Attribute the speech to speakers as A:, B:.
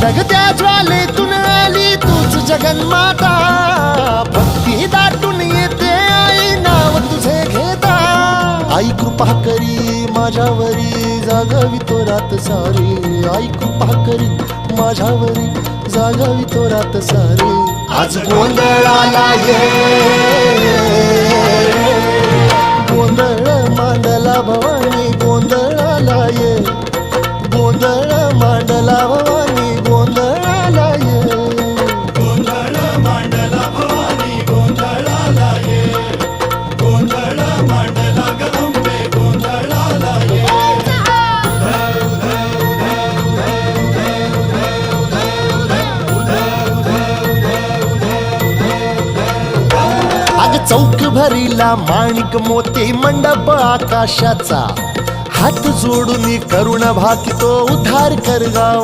A: धगधगत्या ज्वालेतून आली तूच जगन्माता, भक्ती दाटून येते आई नाव तुझे घेता. आई कृपा करी माझ्यावरी जागावी तो रात सारी, आई कृपा करी माझ्यावरी जागावी तो रात सारी. आज गोंधळाला ये, गोंधळ मांडला भवानी गोंधळाला ये, गोंधळ मांडला भवानी गोंधळाला ये.
B: गोंधळ मांडला भवानी गोंधळाला ये, गोंधळ मांडला गदंबे गोंधळाला ये.
A: अग चौक भरीला माणिक मोती मंडप आकाशाचा, हात जोडून करुण भाकितो उद्धार कर गावा.